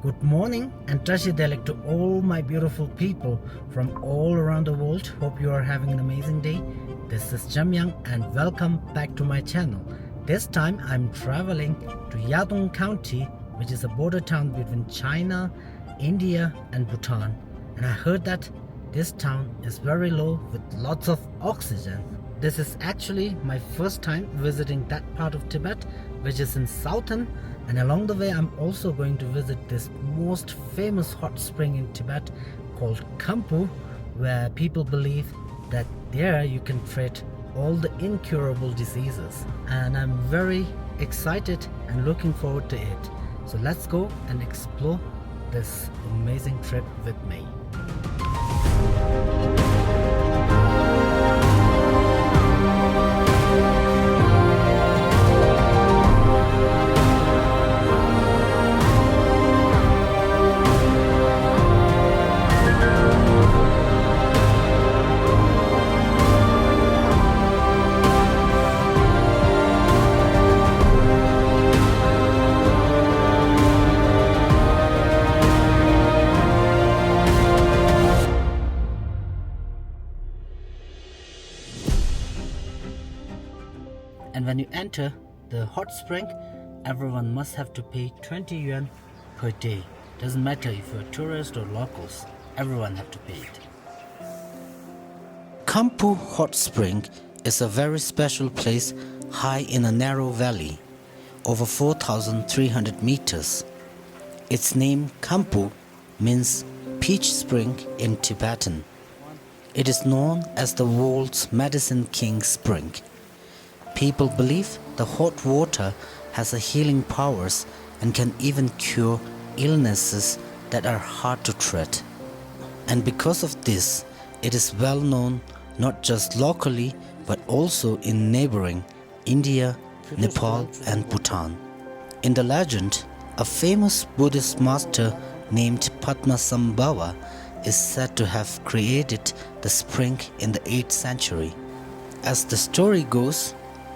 Good morning and Tashi Delek to all my beautiful people from all around the world. Hope you are having an amazing day. This is Jiangyang and welcome back to my channel. This time I'm traveling to Yadong County, which is a border town between China, India and Bhutan. And I heard that this town is very low with lots of oxygen. This is actually my first time visiting that part of Tibet, which is in southern, and along the way I'm also going to visit this most famous hot spring in Tibet called Khambhu, where people believe that there you can treat all the incurable diseases. And I'm very excited and looking forward to it. So let's go and explore this amazing trip with me. And when you enter the hot spring, everyone must have to pay 20 yuan per day. Doesn't matter if you're a tourist or locals, everyone have to pay it. Khambhu Hot Spring is a very special place high in a narrow valley, over 4,300 meters. Its name Khambhu means peach spring in Tibetan. It is known as the world's medicine king spring. People believe the hot water has a healing powers and can even cure illnesses that are hard to treat. And because of this, it is well known not just locally but also in neighboring India, Nepal and Bhutan. In the legend, a famous Buddhist master named Padmasambhava is said to have created the spring in the 8th century. As the story goes,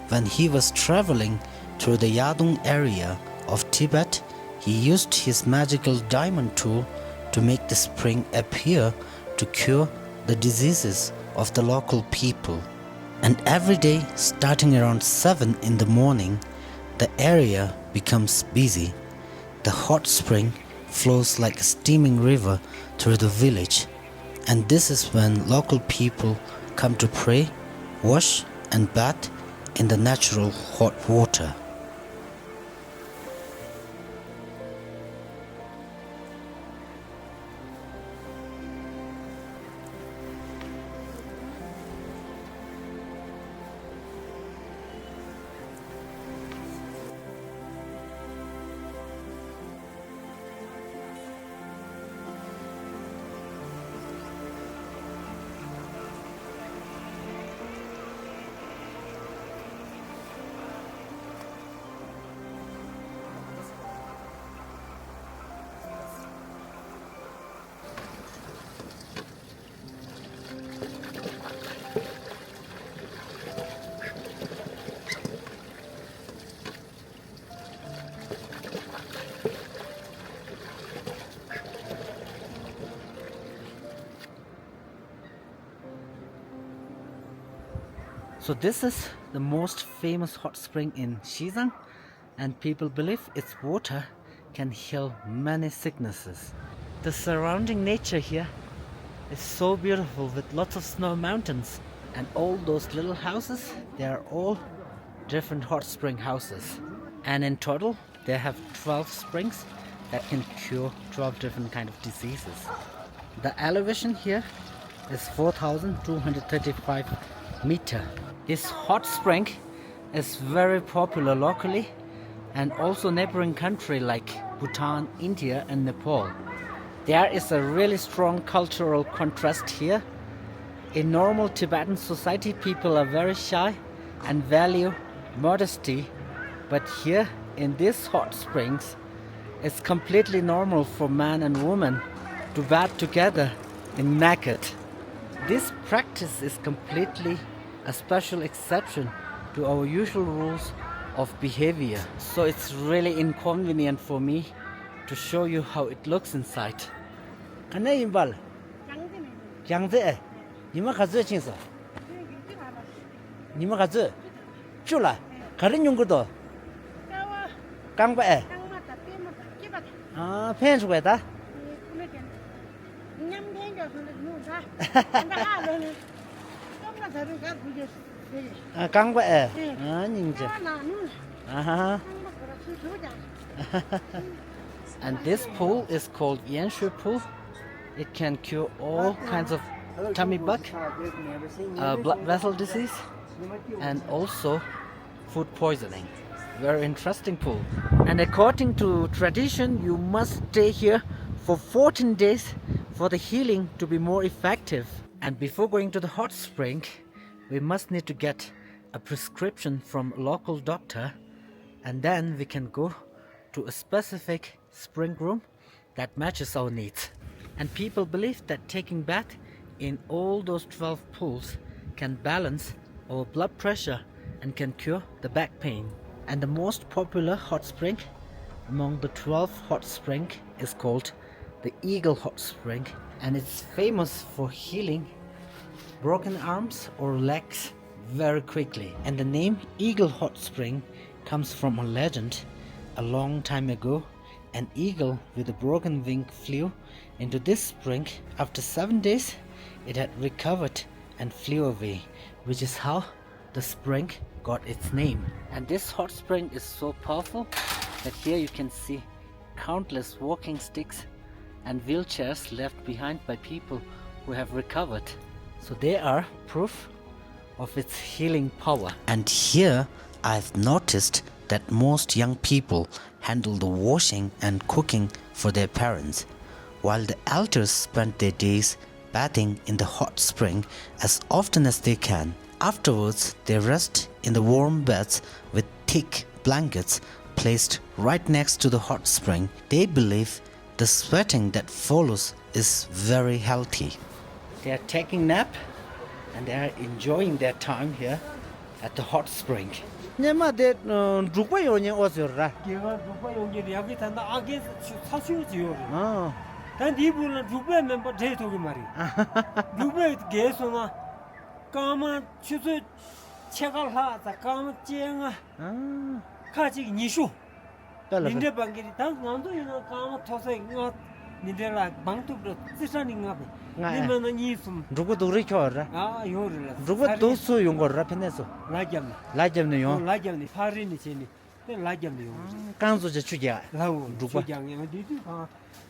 when he was traveling through the Yadong area of Tibet, he used his magical diamond tool to make the spring appear to cure the diseases of the local people. And every day, starting around 7 in the morning, the area becomes busy. The hot spring flows like a steaming river through the village. And this is when local people come to pray, wash and bath in the natural hot water. So this is the most famous hot spring in Jiangyang, and people believe its water can heal many sicknesses. The surrounding nature here is so beautiful with lots of snow mountains, and all those little houses, they are all different hot spring houses. And in total they have 12 springs that can cure 12 different kind of diseases. The elevation here is 4,235 meter. This hot spring is very popular locally and also neighboring country like Bhutan, India and Nepal. There is a really strong cultural contrast here. In normal Tibetan society, people are very shy and value modesty, but here in these hot springs, it's completely normal for man and woman to bathe together in naked. This practice is completely a special exception to our usual rules of behavior. So it's really inconvenient for me to show you how it looks inside. Kanai imbal. Jiangze. Nima kazu chinsa. Nima kazu. Chula. Karin yungurdo. Gangba. Ah, pen suwe da. Gangba. Ah, ninja. Aha. And this pool is called Yanshui pool. It can cure all kinds of tummy bug, blood vessel disease, and also food poisoning. Very interesting pool. And according to tradition, you must stay here for 14 days for the healing to be more effective. And before going to the hot spring, we must need to get a prescription from a local doctor, and then we can go to a specific spring room that matches our needs. And people believe that taking bath in all those 12 pools can balance our blood pressure and can cure the back pain. And the most popular hot spring among the 12 hot springs is called the Eagle Hot Spring, and it's famous for healing broken arms or legs very quickly. And the name Eagle Hot Spring comes from a legend. A long time ago, an eagle with a broken wing flew into this spring. After 7 days, it had recovered and flew away, which is how the spring got its name. And this hot spring is so powerful that here you can see countless walking sticks and wheelchairs left behind by people who have recovered. So they are proof of its healing power. And here I've noticed that most young people handle the washing and cooking for their parents, while the elders spend their days bathing in the hot spring as often as they can. Afterwards, they rest in the warm beds with thick blankets placed right next to the hot spring. They believe the sweating that follows is very healthy. They are taking nap and they are enjoying their time here at the hot spring. Nema de rukpa yonya osyorra. Geva rukpa yonge yagi tanda age sasu jiyo. Ah. Tan dibula rukpa member de togi mari. Rukpa gesona kama chusu chegal ha ta kama jenga. Ah. Kaji nishu. Tala. Ninde bangiri tan ngando ina kama those ngat ninde la bangtu bro tsani ngabe. Nimana nisum. Rukpa duri chorra. Ah yorla. Rukpa dosu yongorra peneso. Lajam. Lajamne yo. Lajam ni Phari ni chini. Te lajam ni yo. Kanzo je chuja. Lao Rukpa. Jiangyang di di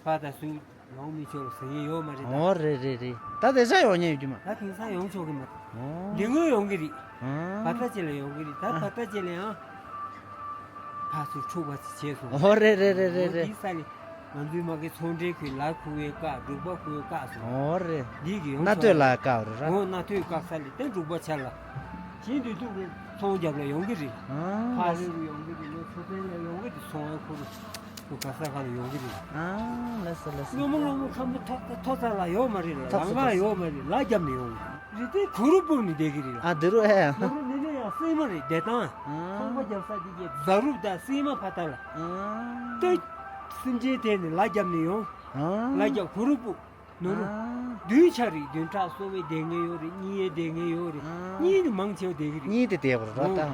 pada sui long mi chol se yo mari. Oh re. Ta de sa yonya yujima. Ta kin sa yong chogi ma. Oh. Lingo yongiri. Ah. Pata chele yongiri. Ta pata chele ha. Pa su choba chesu. Oh re. Di sali mandu ma ke chonde ke la khuye ka rukba khuye ka su. Oh re. Di gi Na to la ka ra. Oh na to ka sali ten rukba chala. Chin du du song jab la yongiri. Ah. Phari yongiri no chote la yongiri song ko 또 가사가 여기를 Ah, let's. 너무 한번 토살라 요 말이라 랑가 요 말이 라잡네요 이제 그룹분이 되기를 Ah, duru hai. 너네야 세마리 대단 한번 잡사디게 자루다 세마 파탈라 Ah. 또 순제 되는 라잡네요 Ah. 라잡 그룹 너는 뒤차리 된타 소외 댕해요리 니에 댕해요리 니는 망쳐 되기를 Ni de bro ta.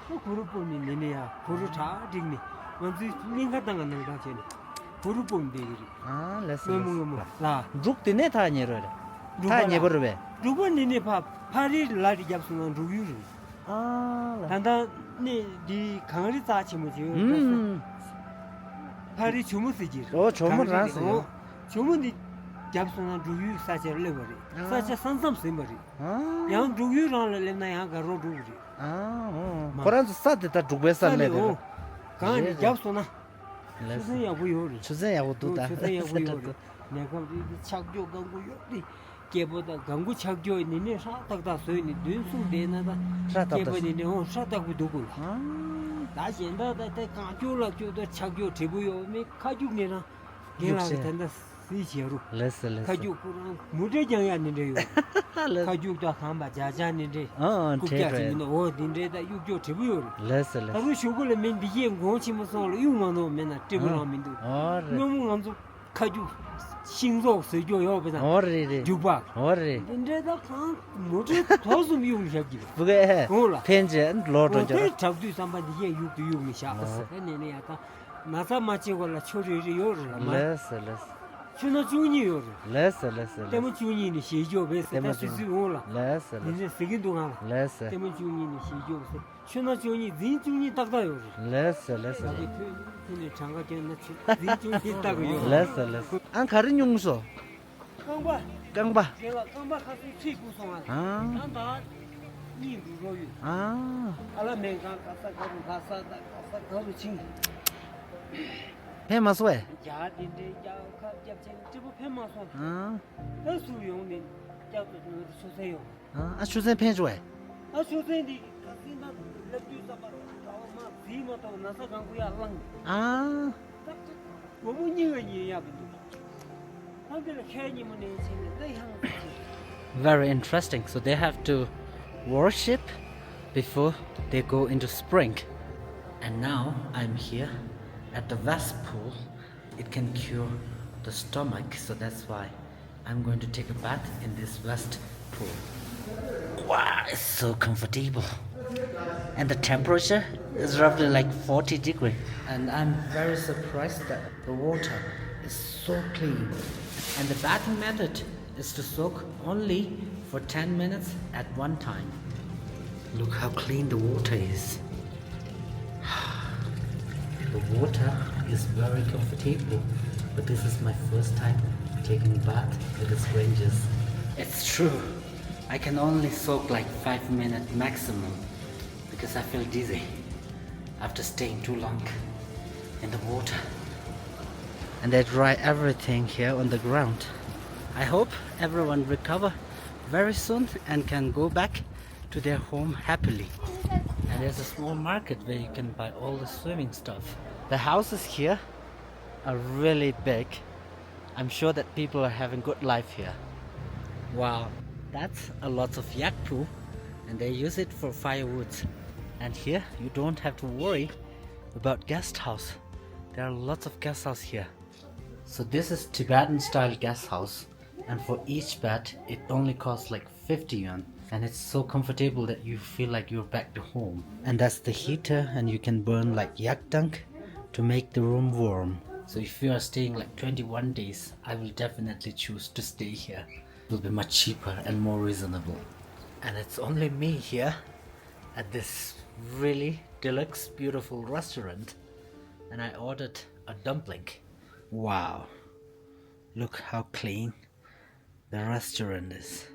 또 그룹분이 내내야 그룹 다 딩니 먼저 링가당가 나가지네 그룹분 되기를 Ah, let's. 너무 라 Ruk de ne ta nyero. Ta nyebor be. 루번이네 봐 파리 라리 잡수는 루유를 Ah. 단다 네디 강아리 다치면서 파리 주무시지 Oh, chomor raso. 주문이 잡수는 루유 사제를 내버리 사제 산삼 쓰머리 Ah. 양 루유랑 레나야 가로 루리 Ah. Koran sa de ta ruk be sa le. 강아리 잡수나 Let's. 무슨 야구요리 Chuze ya wudu ta. 무슨 야구요리 내가 이 착교 강구 요리 개보다 강구 착교 니네 사탁다 소이니 눈수 되나다 개보니네 사탁고 두고 Ah. 나 현다다 때 강교라 교도 착교 제부요 미 가죽네나 걔랑 된다 시체로 Less. 가죽으로 무대 장야는데요. 가죽도 한바 자자는데. 국가적인 어딘데다 육교 제부요. Less. 다른 쇼골에 맨디에 고치면서 유만도 맨날 뜨거라민도. 너무 안도 가죽 신속 쓰죠요 보다. Already. 주박. Already. 근데다 간 무대 더서 미용샤기. Buge 몰라. pension Lord 어때 잡두 삼바디에 육도 육이 샤스. 네네 약간 나사 마치고라 초리리 요르라. Less. 춘어 중이요. Less. 때문 중이니 시조 베스 때문 다시 올라. Less. 이제 세긴 동안 Less. 때문 중이니 시조 베스. 춘어 중이 진 중이 딱다요. Less. 여기 근데 장가견 나치 진 중이 딱요. Less. 안 가른 용서. 강바 깡바. 제가 강바 가서 치고 송아. 난다 니 누구요? 알아맨가 가서 가루 친. Famous way. 야딘데 야가 잡진 저거 패마서. 수용네 야도 소세요. 추sen pension way. 소세디 가신다 랩주사 봐. 가마 비마도 나서 강구야 랑. 뭐뭐니가니야 근데. 한들 캐니문에 있는 내 향. Very interesting. So they have to worship before they go into spring. And now I'm here at the West Pool. It can cure the stomach, so that's why I'm going to take a bath in this West Pool. Wow, it's so comfortable. And the temperature is roughly like 40 degrees. And I'm very surprised that the water is so clean. And the bathing method is to soak only for 10 minutes at one time. Look how clean the water is. The water is very comfortable, but this is my first time taking a bath with the strangers. It's true, I can only soak like 5 minutes maximum because I feel dizzy after staying too long in the water. And they dry everything here on the ground. I hope everyone recover very soon and can go back to their home happily. And there's a small market where you can buy all the swimming stuff. The houses here are really big. I'm sure that people are having good life here. Wow, that's a lot of yak poo, and they use it for firewood. And here you don't have to worry about guest house. There are lots of guest house here. So this is Tibetan style guest house, and for each bed it only costs like 50 yuan. And it's so comfortable that you feel like you're back to home. And that's the heater, and you can burn like Yadong to make the room warm. So if you are staying like 21 days, I will definitely choose to stay here. It will be much cheaper and more reasonable. And it's only me here at this really deluxe beautiful restaurant, and I ordered a dumpling. Wow, look how clean the restaurant is.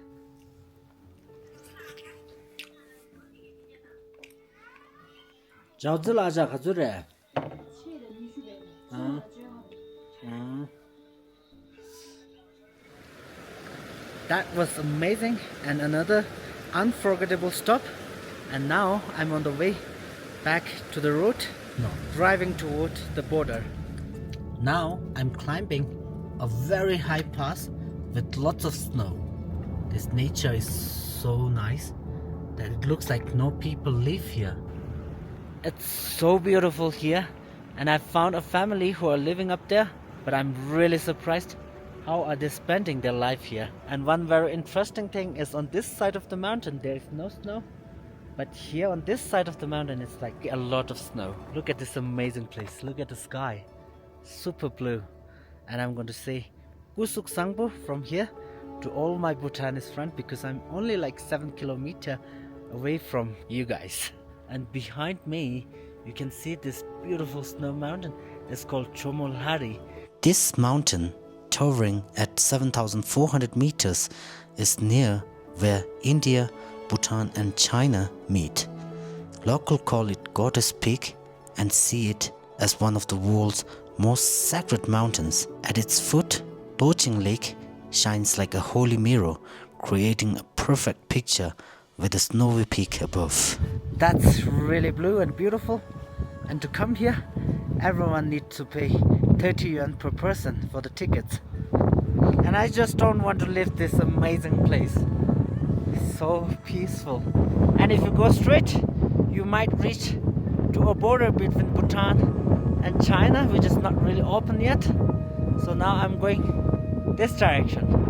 That was amazing, and another unforgettable stop. And now I'm on the way back to the road, driving toward the border. Now I'm climbing a very high pass with lots of snow. This nature is so nice that it looks like no people live here. It's so beautiful here, and I found a family who are living up there, but I'm really surprised how are they spending their life here. And one very interesting thing is, on this side of the mountain there is no snow, but here on this side of the mountain it's like a lot of snow. Look at this amazing place, look at the sky, super blue. And I'm going to say Kusuk Sangpo from here to all my Bhutanese friends, because I'm only like 7 kilometers away from you guys. And behind me you can see this beautiful snow mountain. It's called Chomolhari. This mountain, towering at 7,400 meters, is near where India, Bhutan and China meet. Locals call it Goddess Peak and see it as one of the world's most sacred mountains. At its foot, Boching Lake shines like a holy mirror, creating a perfect picture with a snowy peak above. That's really blue and beautiful. And to come here, everyone needs to pay 30 yuan per person for the tickets. And I just don't want to leave this amazing place. It's so peaceful. And if you go straight, you might reach to a border between Bhutan and China, which is not really open yet. So now I'm going this direction.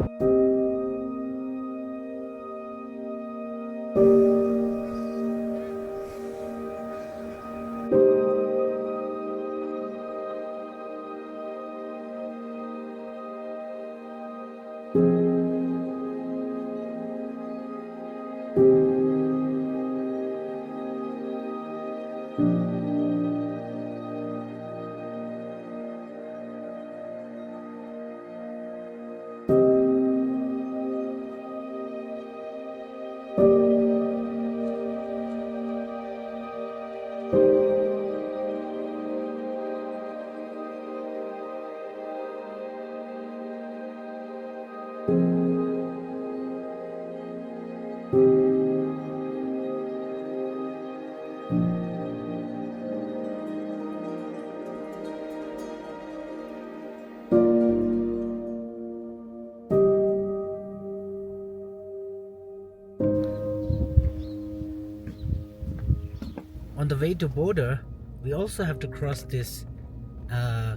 On the way to border, we also have to cross this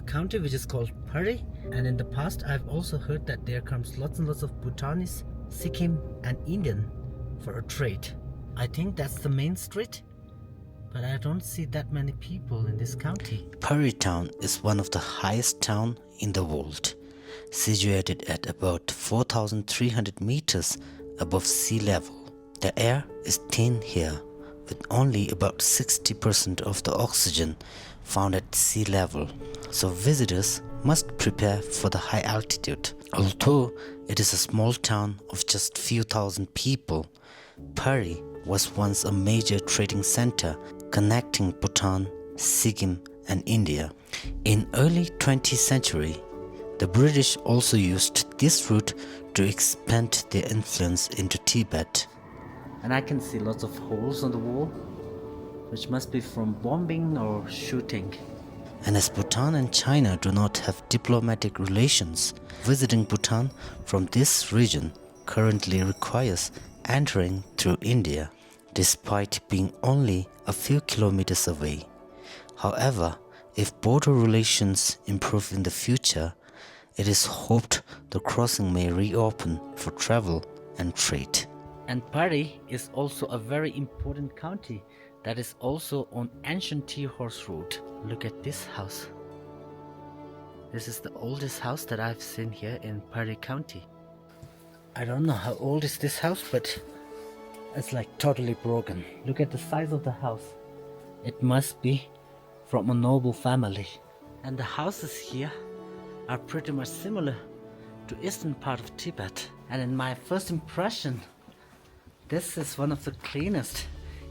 county which is called Phari, and in the past I've also heard that there comes lots and lots of Bhutanese, Sikkim and Indian for a trade. I think that's the main street, but I don't see that many people in this county. Phari town is one of the highest town in the world, situated at about 4,300 meters above sea level. The air is thin here, with only about 60% of the oxygen found at sea level, so visitors must prepare for the high altitude. Although it is a small town of just few thousand people, Phari was once a major trading center connecting Bhutan, Sikkim and India. In early 20th century, the British also used this route to expand their influence into Tibet. And I can see lots of holes on the wall, which must be from bombing or shooting. And as Bhutan and China do not have diplomatic relations, visiting Bhutan from this region currently requires entering through India, despite being only a few kilometers away. However, if border relations improve in the future, it is hoped the crossing may reopen for travel and trade. And Phari is also a very important county that is also on ancient tea horse route. Look at this house. This is the oldest house that I've seen here in Phari County. I don't know how old is this house, but it's like totally broken. Look at the size of the house. It must be from a noble family. And the houses here are pretty much similar to eastern part of Tibet. And in my first impression, this is one of the cleanest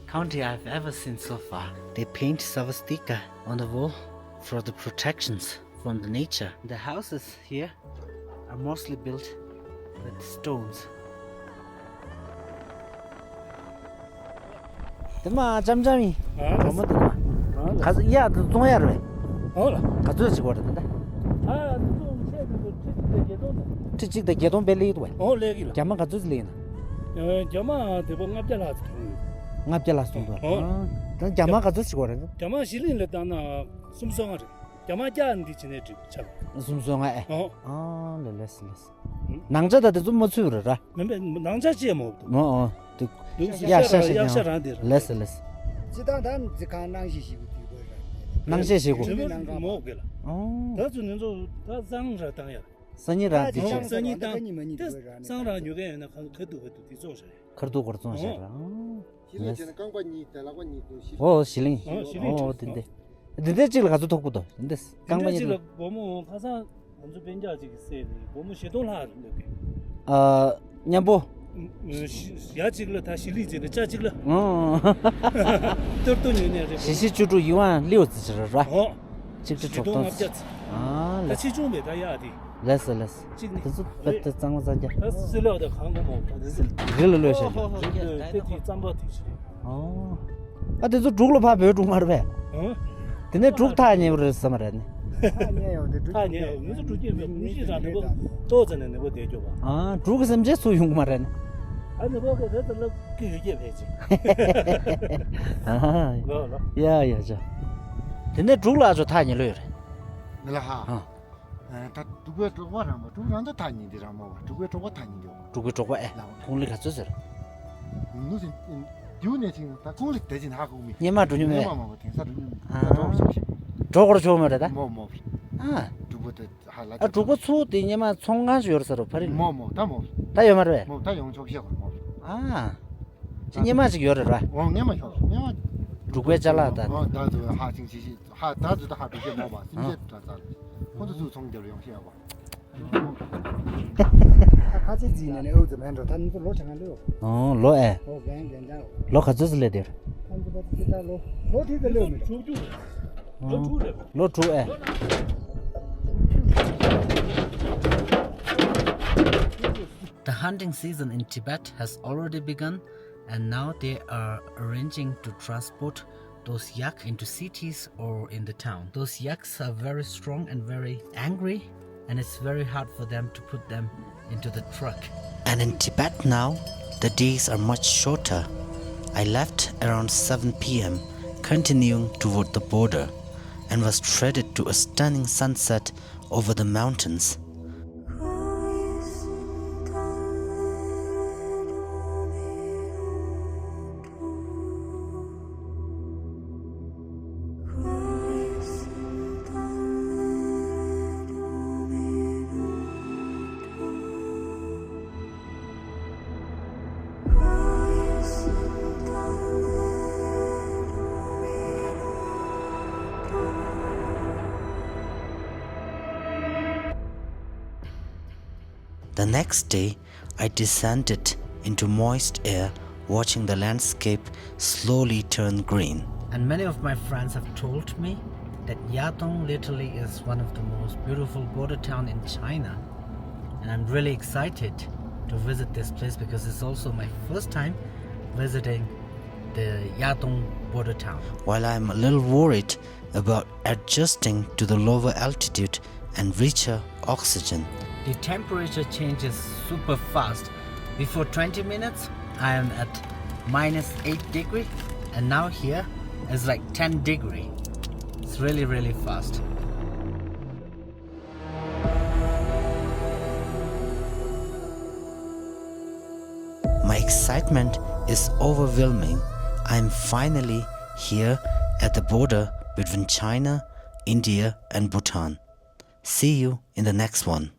county I've ever seen so far. They paint savastika on the wall for the protections from the nature. The houses here are mostly built with stones. Dama jamjami. 가서 이야 동야를 왜? 가서 지고 왔는데. 찍찍다 개돈 벨리도 왜? 레기라. 잠만 가서 지리나. Jama debo ngapjalas. ngapjalas 또. 난 잠만 가서 지고 왔는데. Jama 실린을 다나 숨성아. Jama 잔디 지내지 참. 숨성아. 레레스. 낭자다도 좀 못추르라. 낭자지에 뭐. 야샤샤. 레스. 지단단 지간 낭시시고 낭시시고. 뭐게라. 더 주는 다 장사 당야. 선이라 선이 당. 상라 요게 나 그도 뒤조서. 그도 거르존샤라. 실린 강관이 달라관이도 실린. 근데. 근데 지금 가서 독고도. 근데 강반이 뭐뭐 가사 먼저 변자지 있어요. 뭐뭐 시도를 냠보. 야지글 다 실리지를 짜지글. 떨떠니네. 시시주주 26,000지라. 직접 줬던. 다 치중에 다 야디. 레스. 그래서 배트 장사자. 쓸려다 강고 뭐. 릴로셔. 대티 잠바티시. 아, 근데 죽로 봐 배우 좀 말해. 근데 죽다 아니 그랬어 말했네. 아니에요. 아니, 무슨 주지 무시자 뭐 도전은 뭐 되죠 봐. 아, 죽으면 제 소용 말하네. 아니 뭐 그래도 그게 되지. 아, 너. 야, 야, 저. 근데 죽라 저 타니를. 내가 다 누구에 들어와라 뭐 누구한테 다니더라 뭐 누구에 들어와 다니죠. 죽을 저거 에. 공리 갔었어. 무슨 유네 지금 다 공립 대진 하고 미. 얘만 주님에. 뭐 대사도 아. 저거로 좋으면 되다. 뭐 아, 누구도 할라. 아 죽어 수도 얘만 송간수 열서로 버리. 뭐다뭐 다 여말에. 뭐다 용적이고 뭐. 아. 진얘만씩 열어라. 냥만 혀. 냥만 죽에 잘라다. 나도 하징시 하 다도 다 비게 뭐 봐. 이제 다. 혼자서 성대로 용시하고. 같이 지내는 어디면 저 단도 로창한데요. 로에. 괜찮아. 로 가져줄래 돼. 단도 기타 로 뒤에 넣으면. 주주. 너 주래. 로 주에. The hunting season in Tibet has already begun, and now they are arranging to transport those yak into cities or in the town. Those yaks are very strong and very angry, and it's very hard for them to put them into the truck. And in Tibet now, the days are much shorter. I left around 7 p.m., continuing toward the border, and was treated to a stunning sunset over the mountains. The next day, I descended into moist air, watching the landscape slowly turn green. And many of my friends have told me that Yadong literally is one of the most beautiful border town in China. And I'm really excited to visit this place because it's also my first time visiting the Yadong border town. While I'm a little worried about adjusting to the lower altitude and richer oxygen. The temperature changes super fast. Before 20 minutes, I am at -8 degrees, and now here is like 10 degrees. It's really, really fast. My excitement is overwhelming. I'm finally here at the border between China, India, and Bhutan. See you in the next one.